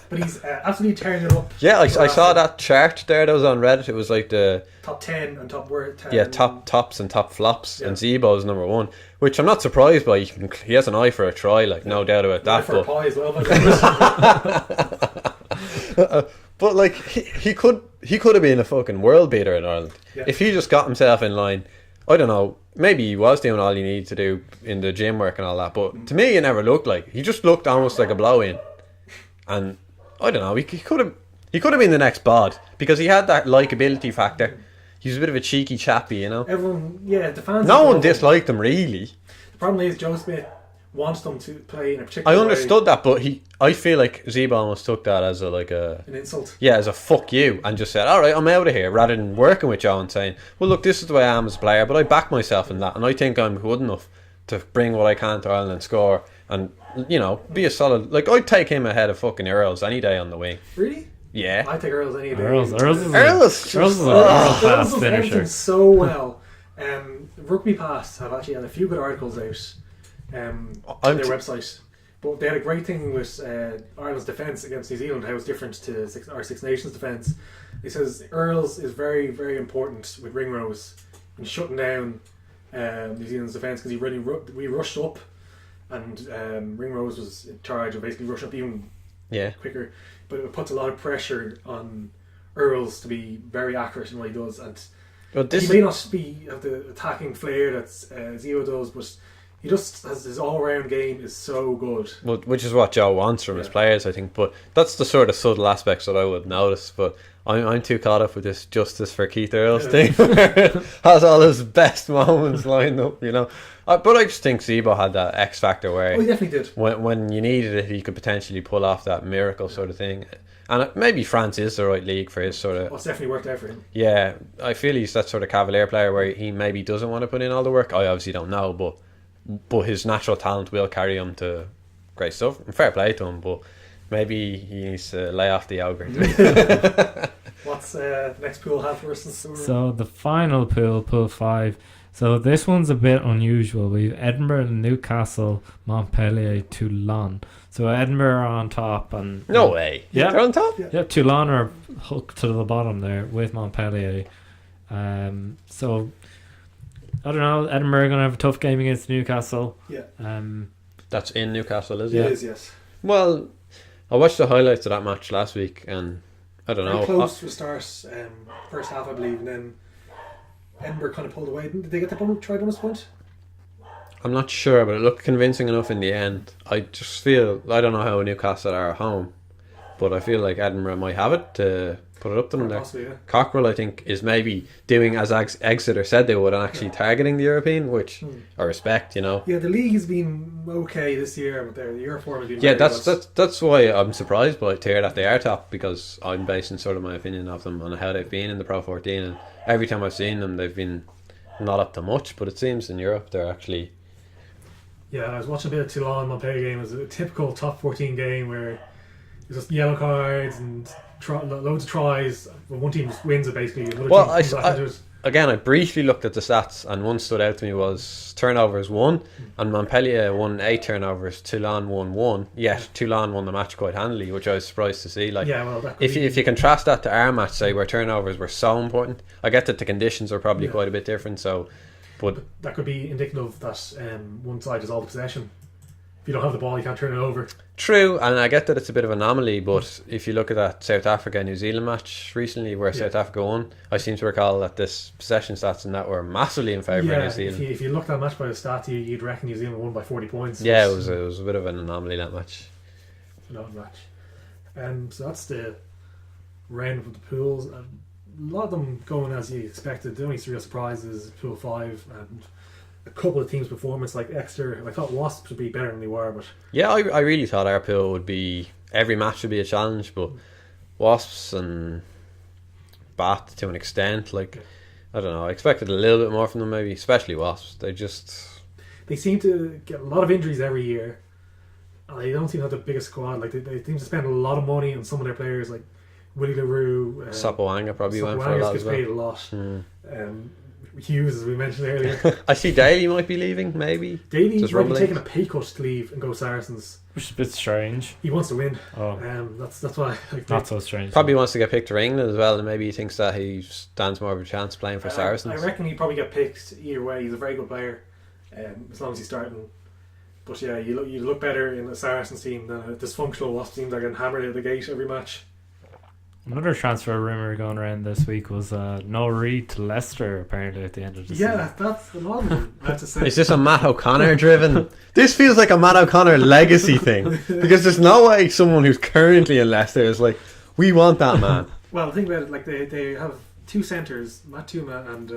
But he's absolutely tearing it up. Yeah, I saw that chart there that was on Reddit. It was like the top 10 and top word 10. yeah top tops and top flops, Yeah. and Zebo's number 1, which I'm not surprised by. He has an eye for a try, like, no doubt about that. For a pie as well. But But like, he could have been a fucking world beater in Ireland if he just got himself in line. I don't know. Maybe he was doing all he needed to do in the gym work and all that, but to me, it never looked like. He just looked almost like a blow-in, and I don't know. He could have been the next Bod because he had that likability factor. He was a bit of a cheeky chappy, you know. everyone, the fans. No one disliked him really. The problem is Joe Smith wants them to play in a particular I way. understood that, but I feel like Zebo almost took that as An insult. as a fuck you, and just said, alright, I'm out of here, rather than working with Joe and saying, well, look, this is the way I am as a player, but I back myself in that, and I think I'm good enough to bring what I can to Ireland and score, and, you know, be a solid. Like, I'd take him ahead of fucking Earls any day on the wing. Really? Yeah. I take Earls any day. Earls is Earls Earls is a Earls fast does finisher. everything so well. Rugby Pass have actually had a few good articles out on their website, but they had a great thing with Ireland's defence against New Zealand, how it's different to our Six Nations defence. It says Earls is very, very important with Ringrose in shutting down New Zealand's defence, because we rushed up, and Ringrose was in charge of basically rushing up even quicker, but it puts a lot of pressure on Earls to be very accurate in what he does, and he may not have the attacking flair that Zebo does, but he just has his all-round game is so good. Well, which is what Joe wants from his players, I think. But that's the sort of subtle aspects that I would notice. But I'm too caught up with this justice for Keith Earls thing, where it has all his best moments lined up, you know. But I just think Zebo had that X factor where he definitely did. When you needed it, he could potentially pull off that miracle sort of thing. And maybe France is the right league for his sort of. Well, it's definitely worked out for him. Yeah, I feel he's that sort of cavalier player where he maybe doesn't want to put in all the work. I obviously don't know, but his natural talent will carry him to great stuff. And fair play to him, but maybe he needs to lay off the yogurt. What's the next pool have for us? So the final pool, pool 5, So this one's a bit unusual. We've Edinburgh, Newcastle, Montpellier, Toulon. So Edinburgh are on top, and No way. Yeah. They're on top? yeah, Toulon are hooked to the bottom there with Montpellier. So I don't know. Edinburgh are going to have a tough game against Newcastle. Yeah. That's in Newcastle, is It it? is, yes. Well, I watched the highlights of that match last week, and I don't Very know. close to the start, first half, I believe, and then Edinburgh kind of pulled away. Did they get the try bonus point? I'm not sure, but it looked convincing enough in the end. I just feel, I don't know how Newcastle are at home, but I feel like Edinburgh might have it to put it up to them there. Possibly, yeah. Cockerell, I think, is maybe doing as Exeter said they would and actually targeting the European, which I respect, you know. Yeah, the league has been okay this year, but the year form has been Yeah, very that's why I'm surprised by tier that they are top, because I'm basing sort of my opinion of them on how they've been in the Pro 14, and every time I've seen them, they've been not up to much, but it seems in Europe they're actually... Yeah, I was watching a bit of Toulon Montpellier game. It was a typical top 14 game where it's just yellow cards and loads of tries. Well, one team just wins it basically. Another Well, team comes back into it. Again, I briefly looked at the stats, and one stood out to me was turnovers 1, and Montpellier won 8 turnovers, Toulon won 1, yet Toulon won the match quite handily, which I was surprised to see. Like, Yeah, well, that could if you contrast that to our match, say, where turnovers were so important, I get that the conditions are probably quite a bit different, so... But that could be indicative that one side is all the possession. If you don't have the ball, you can't turn it over. true, and I get that it's a bit of an anomaly, but if you look at that South Africa-New Zealand match recently where South Africa won, I seem to recall that this possession stats and that were massively in favour of New Zealand. If you looked at that match by the stats, you'd reckon New Zealand won by 40 points. Yeah, it was a bit of an anomaly, that match. Not match. So that's the round of the pools. A lot of them going as you expected. The only real surprise is Pool 5 and a couple of teams' performance, like Exeter. I thought Wasps would be better than they were, but Yeah, I really thought our pool would be... Every match would be a challenge, but Wasps and Bath to an extent, like... I don't know, I expected a little bit more from them maybe, especially Wasps. they seem to get a lot of injuries every year. And they don't seem to have the biggest squad. Like they seem to spend a lot of money on some of their players, like Willie LaRue. Sapawanga probably went for a lot gets as well. paid a lot. Hughes, as we mentioned earlier. I see Daly might be leaving, maybe. Daly Just might be rumblings. taking a pay cut to leave and go Saracens. Which is a bit strange. He wants to win. Oh, That's why. Like, not so strange. Probably wants to get picked for England as well, and maybe he thinks that he stands more of a chance playing for Saracens. I reckon he'd probably get picked either way. He's a very good player, as long as he's starting. But yeah, you look better in a Saracens team than a dysfunctional Wasps team that are getting hammered out of the gate every match. Another transfer rumour going around this week was Noel Reid to Leicester apparently at the end of the season. Yeah, that's another one. I have to say. Is this a Matt O'Connor driven? This feels like a Matt O'Connor legacy thing, because there's no way someone who's currently in Leicester is like, we want that man. Well, think about it. Like they have two centres, Matt Tuma and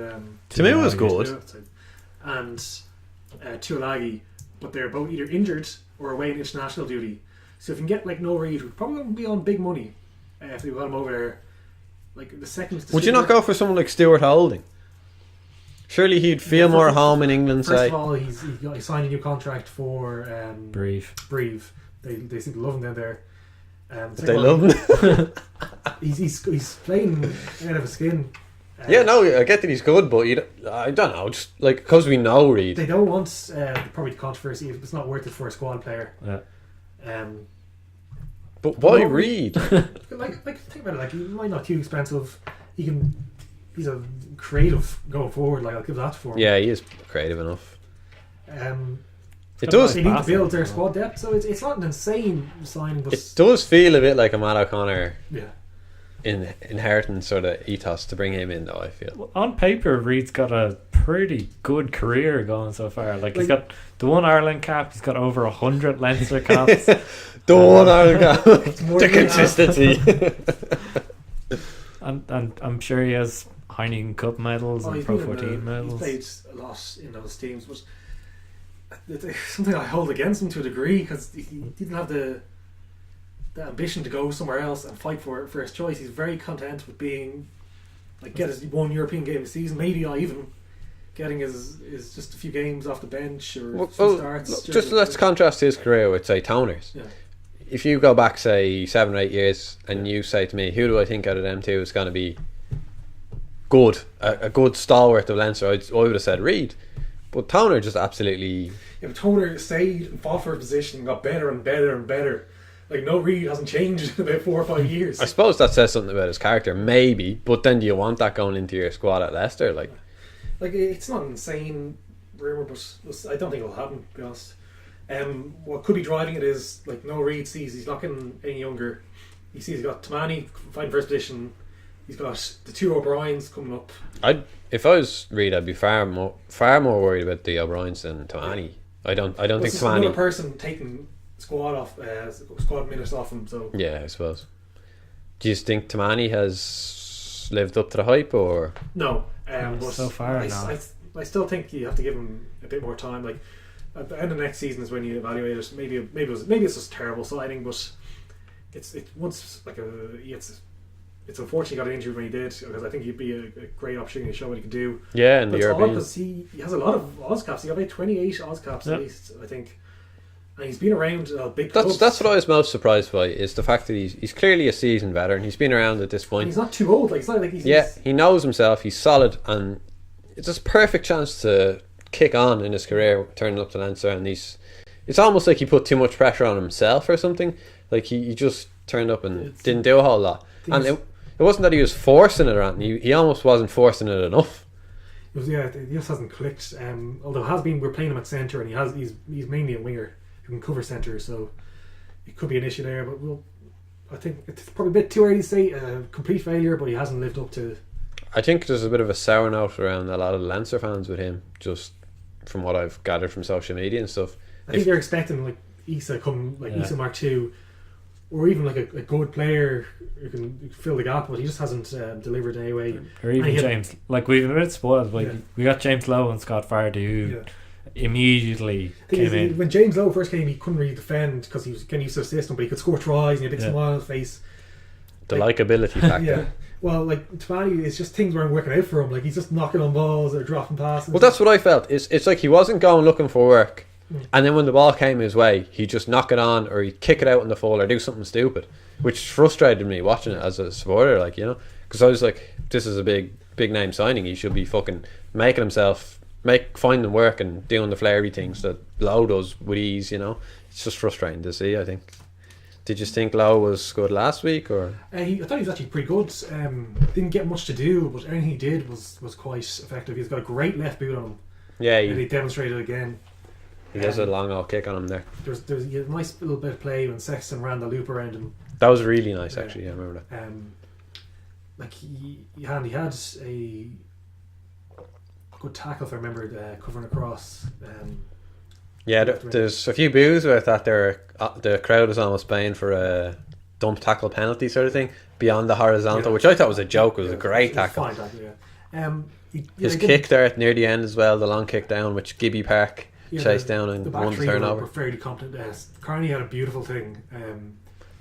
Temu was good. and Tuolagi, but they're both either injured or away in international duty. So if you can get like Noel Reid, who'd probably be on big money if they got him over there. Like the second. Would you not go for someone like Stuart Holding? Surely he'd feel more at home in England. First Say, of all, he signed a new contract for Brief. They seem to love him down there. they love him. He's playing out of his skin. Yeah, no, I get that he's good, but I don't know, just like because we know Reid. They don't want probably the controversy. It's not worth it for a squad player. Yeah. But why Reid? Like think about it. Like he might not too expensive. He's a creative going forward. Like I'll give that for him. Yeah, he is creative enough. It They does. need to build their squad depth, so it's not an insane signing. But It does feel a bit like a Matt O'Connor yeah. inheriting sort of ethos to bring him in, though. I feel. On paper, Reid's got a pretty good career going so far. Like he's got the one Ireland cap. He's got over 100 Leinster caps. The one Ireland cap. more The than consistency. and I'm sure he has Heineken Cup medals and he's Pro been in 14 medals. He's played a lot in those teams, but it's something I hold against him to a degree because he didn't have the ambition to go somewhere else and fight for his choice. He's very content with being get his one European game a season, maybe not even getting his just a few games off the bench or some starts. Look, just let's contrast his career with say Toner's. Yeah. If you go back say 7 or 8 years and you say to me, who do I think out of them two is going to be good, a good stalwart of Leinster, I would have said Reid. But Toner just absolutely... Yeah, but Toner stayed and fought for a position and got better and better and better. Like, no, Reid hasn't changed in about 4 or 5 years. I suppose that says something about his character, maybe. But then do you want that going into your squad at Leicester? Like it's not an insane rumour, but I don't think it'll happen, to be honest. What could be driving it is, like, no, Reid sees he's not getting any younger. He sees he's got Tamani fighting first position. He's got the 2 O'Briens coming up. If I was Reid, I'd be far more worried about the O'Briens than Tamani. I don't think Tamani... another person taking squad minutes off him, so... Yeah, I suppose. Do you think Tamani has lived up to the hype, or...? No. But so far, I still think you have to give him a bit more time. Like, at the end of next season is when you evaluate it. Maybe it's just a terrible signing, but it's unfortunate he got injured when he did, because I think he'd be a great opportunity to show what he can do. Yeah, and but the it's odd European... because he has a lot of Oz caps. He got about 28 Oz caps at least, I think. And he's been around big clubs. That's what I was most surprised by, is the fact that he's clearly a seasoned veteran. He's been around at this point. And he's not too old. Like, it's not like he's... Yeah, he knows himself. He's solid, and it's just a perfect chance to kick on in his career, turning up to Leinster. And it's almost like he put too much pressure on himself or something. Like he just turned up and didn't do a whole lot. And it wasn't that he was forcing it or anything. He almost wasn't forcing it enough. It just hasn't clicked. Although we're playing him at centre, and he's mainly a winger who can cover centre, so it could be an issue there. But I think it's probably a bit too early to say complete failure, but he hasn't lived up to... I think there's a bit of a sour note around a lot of Leinster fans with him, just from what I've gathered from social media and stuff. I think they're expecting like Issa Issa Mark II, or even like a good player who can fill the gap, but he just hasn't delivered anyway. Or even James, like, we've been a bit spoiled. Like, we got James Lowe and Scott Fardy, who immediately came in. When James Lowe first came, he couldn't really defend because he was getting used to the system, but he could score tries and he had a big smile on his face. The likability factor. Yeah. Well, like, Tamani, it's just things weren't working out for him. Like, he's just knocking on balls or dropping passes. Well, that's what I felt. It's like he wasn't going looking for work, and then when the ball came his way, he'd just knock it on, or he'd kick it out in the full, or do something stupid, which frustrated me watching it as a supporter. Like, you know, because I was like, this is a big name signing. He should be fucking making himself finding work and doing the flary things that Lowe does with ease. You know, it's just frustrating to see, I think. Did you think Lowe was good last week, or? I thought he was actually pretty good. Didn't get much to do, but everything he did was quite effective. He's got a great left boot on him. Yeah, and he demonstrated again. He has a long old kick on him there. There's a nice little bit of play when Sexton ran the loop around him. That was really nice, actually. I remember that. Like he had a good tackle, if I remember, covering across. Yeah, there's a few boos about that. The crowd was almost paying for a dump tackle penalty sort of thing beyond the horizontal, which I thought was a joke. It was a great tackle. Fine tackle, His kick there at near the end as well, the long kick down, which Gibby Park chased down and won the turnover. Were fairly competent. Carney had a beautiful thing.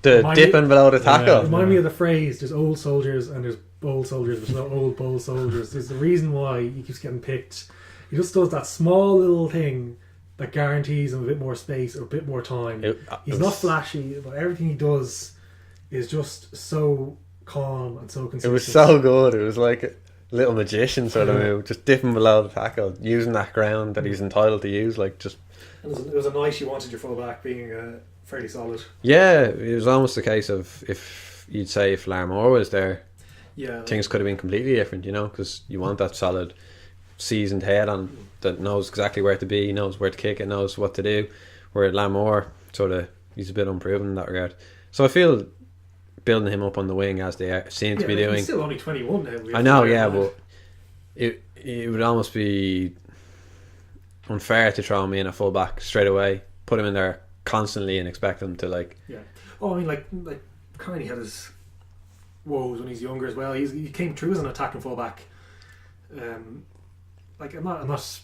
The dipping below the tackle. Remind me of the phrase: "There's old soldiers and there's bold soldiers. There's no old bold soldiers." There's the reason why he keeps getting picked. He just does that small little thing that guarantees him a bit more space or a bit more time. He's not flashy, but everything he does is just so calm and so consistent. It was so good. It was like a little magician sort of move, just dipping below the tackle, using that ground that he's entitled to use. Like, just. It was a nice you wanted your full back being fairly solid. Yeah, it was almost a case of if Larmore was there, things could have been completely different, you know, because you want that solid, seasoned head on that knows exactly where to be, knows where to kick it, knows what to do. Where Larmore he's a bit unproven in that regard. So I feel building him up on the wing as they seem to be doing. He's still only 21 now. I know, but it would almost be unfair to throw him in a full back straight away, put him in there constantly and expect him to like. Yeah. Oh, I mean, like Carney had his woes when he's younger as well. He came through as an attacking full back. Like I'm not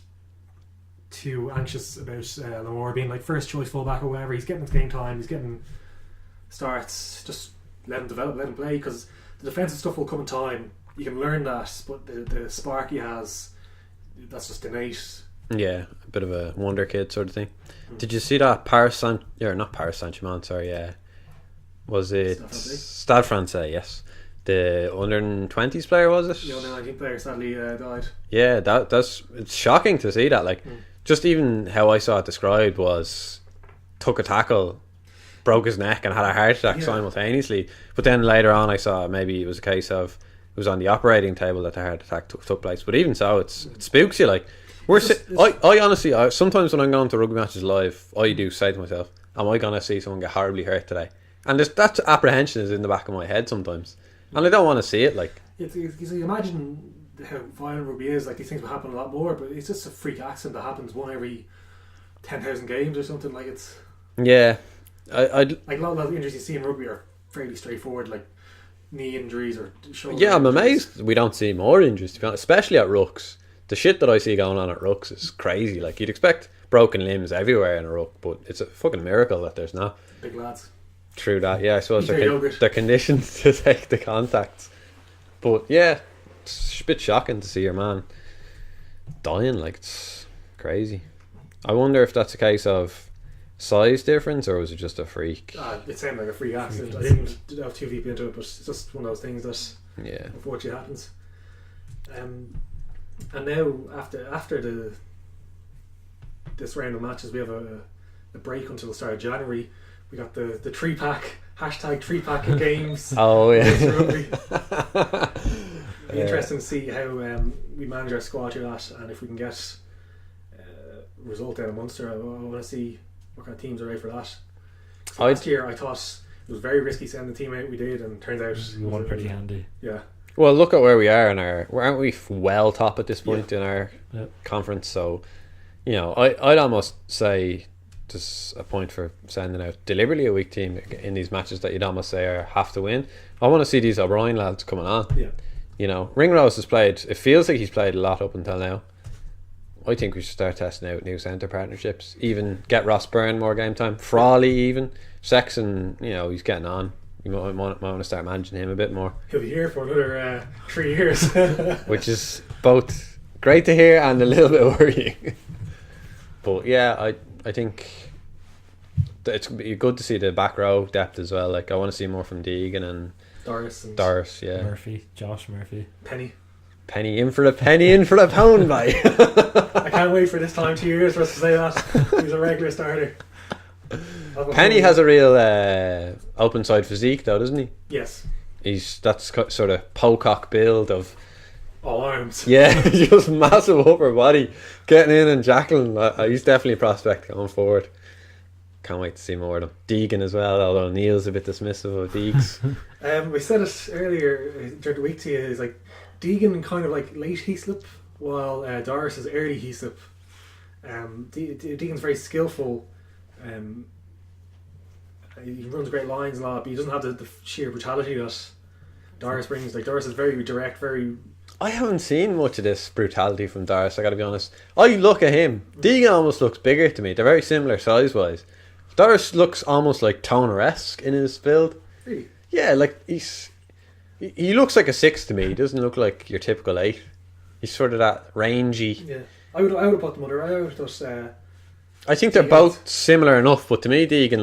too anxious about Lamore being like first choice fullback or whatever. He's getting game time, he's getting starts. Just let him develop, let him play, because the defensive stuff will come in time. You can learn that, but the spark he has, that's just innate. Yeah, a bit of a wonder kid sort of thing. Did you see that Paris Saint-Germain? Sorry, was it Stade Francais? Yes. the under-20s player, was it? The under-19 player sadly died. Yeah, that's it's shocking to see that. Like, just even how I saw it described was took a tackle, broke his neck, and had a heart attack simultaneously. But then later on, I saw maybe it was a case of it was on the operating table that the heart attack took place. But even so, it spooks you. Like, I honestly, sometimes when I'm going to rugby matches live, I do say to myself, "Am I going to see someone get horribly hurt today?" And that apprehension is in the back of my head sometimes, and I don't want to see it. Like, you imagine how violent rugby is. Like, these things will happen a lot more, but it's just a freak accident that happens one every 10,000 games or something. Like, it's yeah, like a lot of injuries you see in rugby are fairly straightforward, like knee injuries or shoulder. Yeah, I'm injuries. amazed we don't see more injuries, to be honest, especially at rucks. The shit that I see going on at rucks is crazy. Like, you'd expect broken limbs everywhere in a ruck, but it's a fucking miracle that there's not. Big lads. True that, yeah. I suppose Eat their yogurt. they're conditioned to take the contacts. But yeah, it's a bit shocking to see your man dying. Like, it's crazy. I wonder if that's a case of size difference, or was it just a freak? It sounded like a freak accident. I didn't have too deep into it, but it's just one of those things that unfortunately happens. And now after this round of matches, we have a break until the start of January. We got the 3-pack hashtag 3-pack in games. Oh yeah. It'll be interesting to see how we manage our squad through that, and if we can get a result out of Munster. I want to see what kind of teams are right for that. Last year I thought it was very risky sending the team out. We did, and turned out We won pretty handy. Yeah. Well, look at where we are aren't we well top at this point in our conference? So, you know, I'd almost say there's a point for sending out deliberately a weak team in these matches that you'd almost say are have to win. I want to see these O'Brien lads coming on. Yeah. You know, Ringrose has played, it feels like he's played a lot up until now. I think we should start testing out new centre partnerships. Even get Ross Byrne more game time. Frawley even. Sexton, you know, he's getting on. You might want to start managing him a bit more. He'll be here for another 3 years. Which is both great to hear and a little bit worrying. But yeah, I think it's good to see the back row depth as well. Like, I want to see more from Deegan and Doris, yeah. Murphy, Josh Murphy. Penny in for the pound, mate. I can't wait for this time 2 years for us to say that. He's a regular starter. Penny has a real open side physique though, doesn't he? Yes. That's sort of Pocock build of all arms. Yeah, just massive upper body getting in and jackling. He's definitely a prospect going forward. Can't wait to see more of him. Deegan as well, although Neil's a bit dismissive of Deegs. We said it earlier during the week to you, is like Deegan kind of like late Heaslip, while Doris is early Heaslip. Deegan's very skillful. He runs great lines a lot, but he doesn't have the sheer brutality that Doris brings. Like, Doris is very direct, very... I haven't seen much of this brutality from Doris, I gotta be honest. I look at him, Deegan almost looks bigger to me. They're very similar size wise. Doris looks almost like Toner-esque in his build. Really? Yeah, like he looks like a 6 to me. He doesn't look like your typical 8. He's sort of that rangy. Yeah, I would have put them under. I would just. I think they're both similar enough, but to me Deegan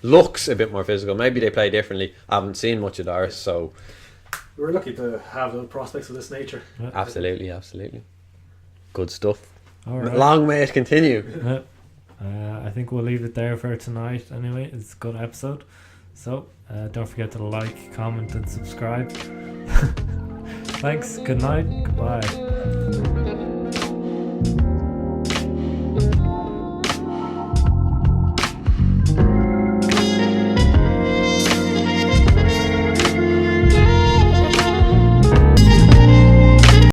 looks a bit more physical. Maybe they play differently. I haven't seen much of Doris, so we're lucky to have the prospects of this nature. Yeah. Absolutely. Good stuff. All right. Long may it continue. Yeah. I think we'll leave it there for tonight anyway. It's a good episode. So don't forget to like, comment and subscribe. Thanks, good night, goodbye.